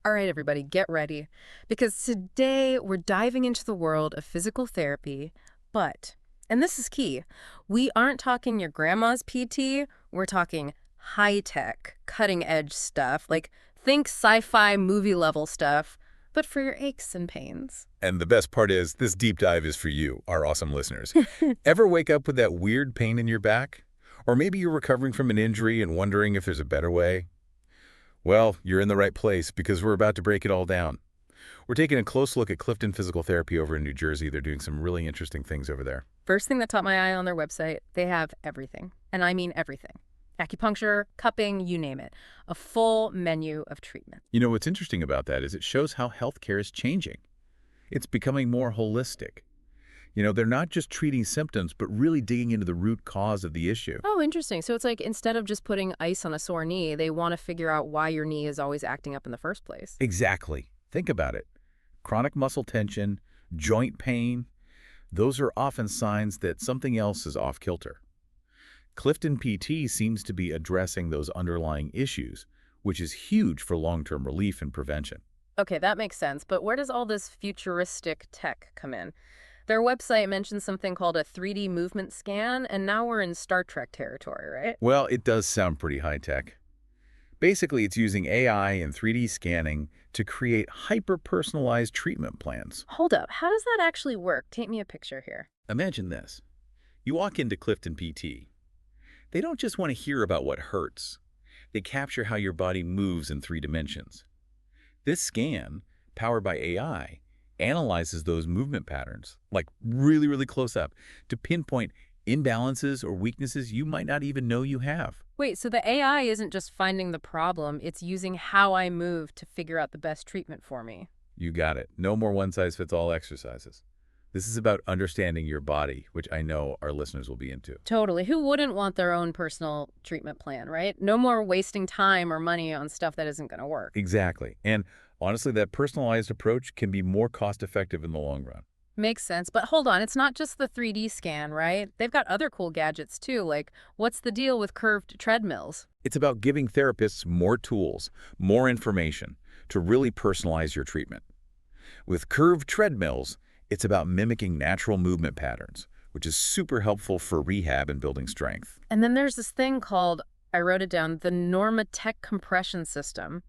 All right, everybody, get ready. Because today we're diving into the world of physical therapy, but, and this is key, we aren't talking your grandma's PT, we're talking high-tech, cutting-edge stuff, like think sci-fi movie level stuff, but for your aches and pains. And the best part is, this deep dive is for you, our awesome listeners. Ever wake up with that weird pain in your back? Or maybe you're recovering from an injury and wondering if there's a better way? Well, you're in the right place because we're about to break it all down. We're taking a close look at Clifton Physical Therapy over in New Jersey. They're doing some really interesting things over there. First thing that caught my eye on their website, they have everything. And I mean everything. Acupuncture, cupping, you name it. A full menu of treatment. You know, what's interesting about that is it shows how healthcare is changing. It's becoming more holistic. You know, they're not just treating symptoms, but really digging into the root cause of the issue. Oh, interesting. So it's like instead of just putting ice on a sore knee, they want to figure out why your knee is always acting up in the first place. Exactly. Think about it. Chronic muscle tension, joint pain, those are often signs that something else is off kilter. Clifton PT seems to be addressing those underlying issues, which is huge for long-term relief and prevention. Okay, that makes sense. But where does all this futuristic tech come in? Their website mentions something called a 3D movement scan, and now we're in Star Trek territory, right? Well, it does sound pretty high-tech. Basically, it's using AI and 3D scanning to create hyper-personalized treatment plans. Hold up. How does that actually work? Paint me a picture here. Imagine this. You walk into Clifton PT. They don't just want to hear about what hurts. They capture how your body moves in 3 dimensions. This scan, powered by AI, analyzes those movement patterns, like really, really close up, to pinpoint imbalances or weaknesses you might not even know you have. Wait, so the AI isn't just finding the problem, it's using how I move to figure out the best treatment for me. You got it. No more one-size-fits-all exercises. This is about understanding your body, which I know our listeners will be into. Totally. Who wouldn't want their own personal treatment plan, right? No more wasting time or money on stuff that isn't going to work. Exactly. And honestly, that personalized approach can be more cost-effective in the long run. Makes sense. But hold on, it's not just the 3D scan, right? They've got other cool gadgets too, like what's the deal with curved treadmills? It's about giving therapists more tools, more information to really personalize your treatment. With curved treadmills, it's about mimicking natural movement patterns, which is super helpful for rehab and building strength. And then there's this thing called, I wrote it down, the Normatec compression system.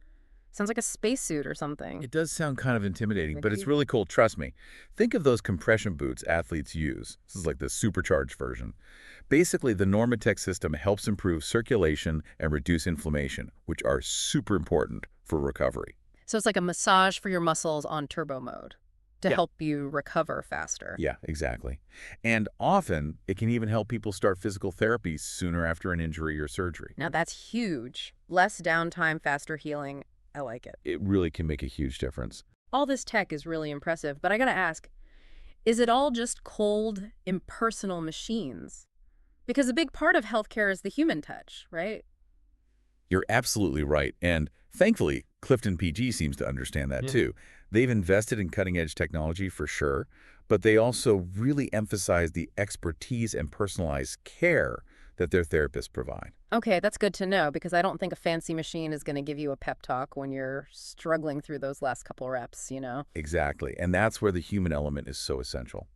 Sounds like a spacesuit or something. It does sound kind of intimidating, but it's really cool, trust me. Think of those compression boots athletes use. This is like the supercharged version. Basically, the Normatec system helps improve circulation and reduce inflammation, which are super important for recovery. So it's like a massage for your muscles on turbo mode to help you recover faster. Yeah, exactly. And often, it can even help people start physical therapy sooner after an injury or surgery. Now that's huge. Less downtime, faster healing. I like it. It really can make a huge difference. All this tech is really impressive, but I gotta ask, is it all just cold, impersonal machines? Because a big part of healthcare is the human touch, right? You're absolutely right. And thankfully, Clifton PG seems to understand that too. They've invested in cutting-edge technology for sure, but they also really emphasize the expertise and personalized care that their therapists provide. Okay, that's good to know because I don't think a fancy machine is going to give you a pep talk when you're struggling through those last couple reps, you know? Exactly. And that's where the human element is so essential.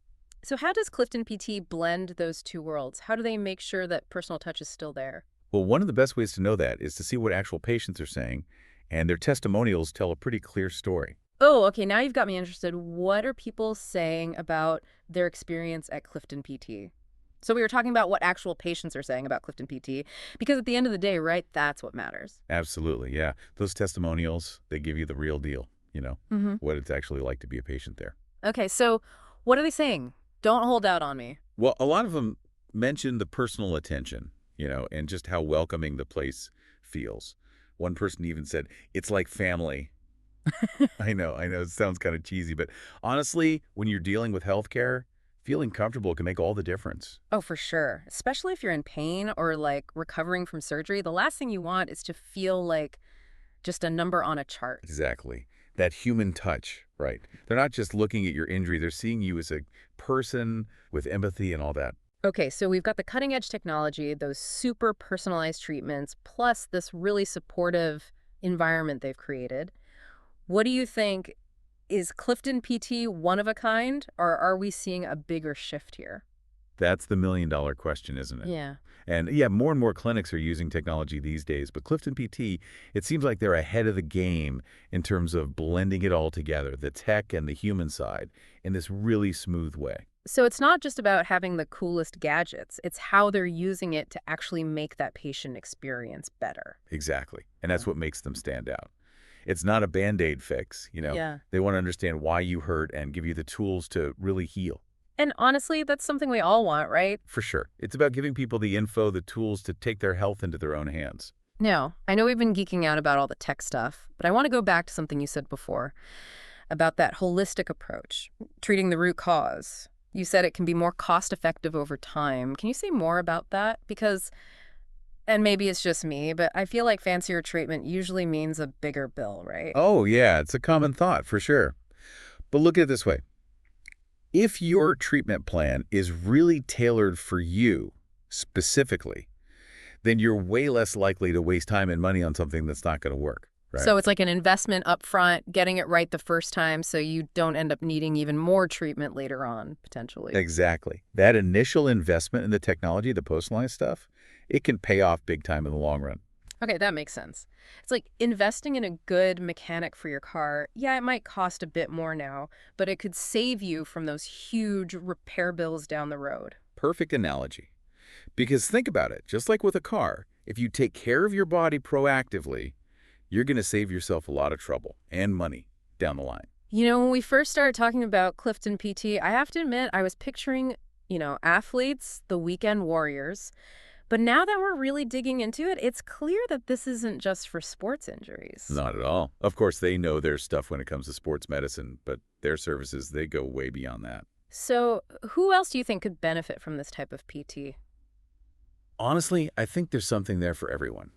So how does Clifton PT blend those two worlds? How do they make sure that personal touch is still there? Well, one of the best ways to know that is to see what actual patients are saying, and their testimonials tell a pretty clear story. Oh, okay, now you've got me interested. What are people saying about their experience at Clifton PT? So we were talking about what actual patients are saying about Clifton PT, because at the end of the day, right, that's what matters. Absolutely, yeah. Those testimonials, they give you the real deal, you know, what it's actually like to be a patient there. Okay, so what are they saying? Don't hold out on me. Well, a lot of them mention the personal attention, you know, and just how welcoming the place feels. One person even said, it's like family. I know, it sounds kind of cheesy, but honestly, when you're dealing with healthcare, feeling comfortable can make all the difference. Oh, for sure. Especially if you're in pain or like recovering from surgery, the last thing you want is to feel like just a number on a chart. Exactly. That human touch, right? They're not just looking at your injury, they're seeing you as a person with empathy and all that. Okay, so we've got the cutting edge technology, those super personalized treatments, plus this really supportive environment they've created. What do you think? Is Clifton PT one of a kind, or are we seeing a bigger shift here? That's the million-dollar question, isn't it? Yeah. And yeah, more and more clinics are using technology these days, but Clifton PT, it seems like they're ahead of the game in terms of blending it all together, the tech and the human side, in this really smooth way. So it's not just about having the coolest gadgets, it's how they're using it to actually make that patient experience better. Exactly. And that's Yeah. what makes them stand out. It's not a Band-Aid fix, you know. Yeah. They want to understand why you hurt and give you the tools to really heal. And honestly, that's something we all want, right? For sure. It's about giving people the info, the tools to take their health into their own hands. Now, I know we've been geeking out about all the tech stuff, but I want to go back to something you said before about that holistic approach, treating the root cause. You said it can be more cost effective over time. Can you say more about that? Because, and maybe it's just me, but I feel like fancier treatment usually means a bigger bill, right? Oh, yeah, it's a common thought for sure. But look at it this way. If your treatment plan is really tailored for you specifically, then you're way less likely to waste time and money on something that's not going to work, right? So it's like an investment up front, getting it right the first time so you don't end up needing even more treatment later on, potentially. Exactly. That initial investment in the technology, the personalized stuff, it can pay off big time in the long run. Okay, that makes sense. It's like investing in a good mechanic for your car. Yeah, it might cost a bit more now, but it could save you from those huge repair bills down the road. Perfect analogy. Because think about it, just like with a car, if you take care of your body proactively, you're going to save yourself a lot of trouble and money down the line. When we first started talking about Clifton PT, I have to admit I was picturing, athletes, the weekend warriors. But now that we're really digging into it, it's clear that this isn't just for sports injuries. Not at all. Of course, they know their stuff when it comes to sports medicine, but their services, they go way beyond that. So, who else do you think could benefit from this type of PT? Honestly, I think there's something there for everyone.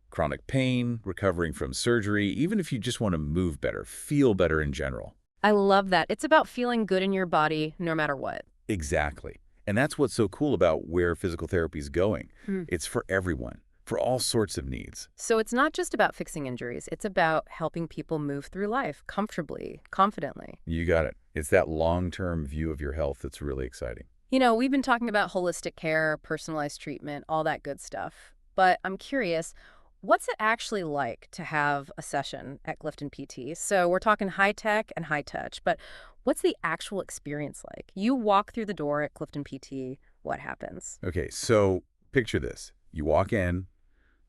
Chronic pain, recovering from surgery, even if you just want to move better, feel better in general. I love that. It's about feeling good in your body no matter what. Exactly. And that's what's so cool about where physical therapy is going. Hmm. It's for everyone, for all sorts of needs. So, it's not just about fixing injuries, it's about helping people move through life comfortably, confidently. You got it. It's that long-term view of your health that's really exciting. We've been talking about holistic care, personalized treatment, all that good stuff. But I'm curious, what's it actually like to have a session at Clifton PT? So we're talking high tech and high touch, but what's the actual experience like? You walk through the door at Clifton PT, what happens? Okay, so picture this. You walk in,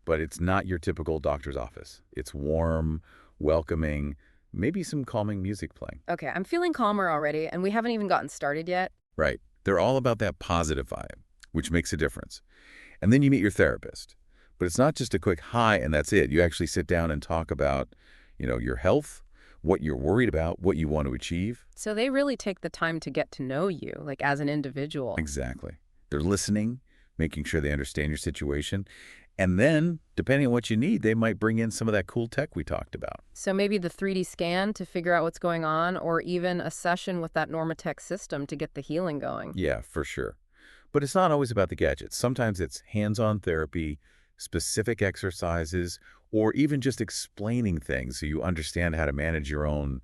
but it's not your typical doctor's office. It's warm, welcoming, maybe some calming music playing. Okay, I'm feeling calmer already, and we haven't even gotten started yet. Right. They're all about that positive vibe, which makes a difference. And then you meet your therapist. But it's not just a quick hi and that's it. You actually sit down and talk about, your health, what you're worried about, what you want to achieve. So they really take the time to get to know you, like as an individual. Exactly. They're listening, making sure they understand your situation. And then, depending on what you need, they might bring in some of that cool tech we talked about. So maybe the 3D scan to figure out what's going on, or even a session with that Normatech system to get the healing going. Yeah, for sure. But it's not always about the gadgets. Sometimes it's hands-on therapy, specific exercises, or even just explaining things so you understand how to manage your own,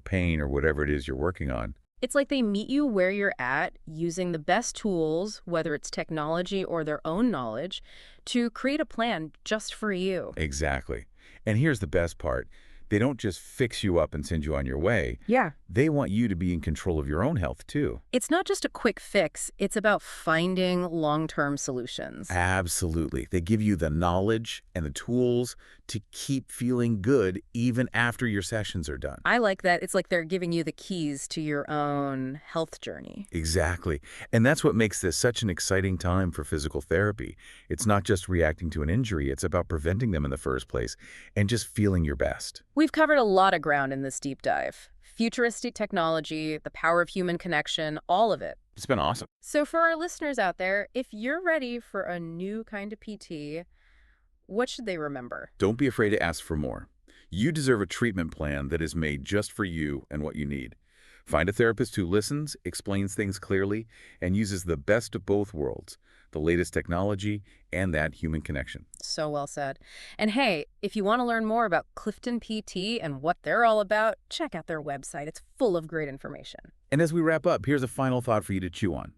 pain or whatever it is you're working on. It's like they meet you where you're at using the best tools, whether it's technology or their own knowledge, to create a plan just for you. Exactly. And here's the best part. They don't just fix you up and send you on your way. Yeah. They want you to be in control of your own health, too. It's not just a quick fix, it's about finding long-term solutions. Absolutely. They give you the knowledge and the tools to keep feeling good even after your sessions are done. I like that. It's like they're giving you the keys to your own health journey. Exactly. And that's what makes this such an exciting time for physical therapy. It's not just reacting to an injury, it's about preventing them in the first place and just feeling your best. We've covered a lot of ground in this deep dive. Futuristic technology, the power of human connection, all of it. It's been awesome. So for our listeners out there, if you're ready for a new kind of PT, what should they remember? Don't be afraid to ask for more. You deserve a treatment plan that is made just for you and what you need. Find a therapist who listens, explains things clearly, and uses the best of both worlds, the latest technology, and that human connection. So well said. And hey, if you want to learn more about Clifton PT and what they're all about, check out their website. It's full of great information. And as we wrap up, here's a final thought for you to chew on.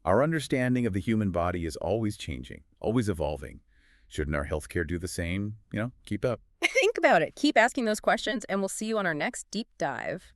Our understanding of the human body is always changing, always evolving. Shouldn't our healthcare do the same? Keep up. Think about it. Keep asking those questions, and we'll see you on our next deep dive.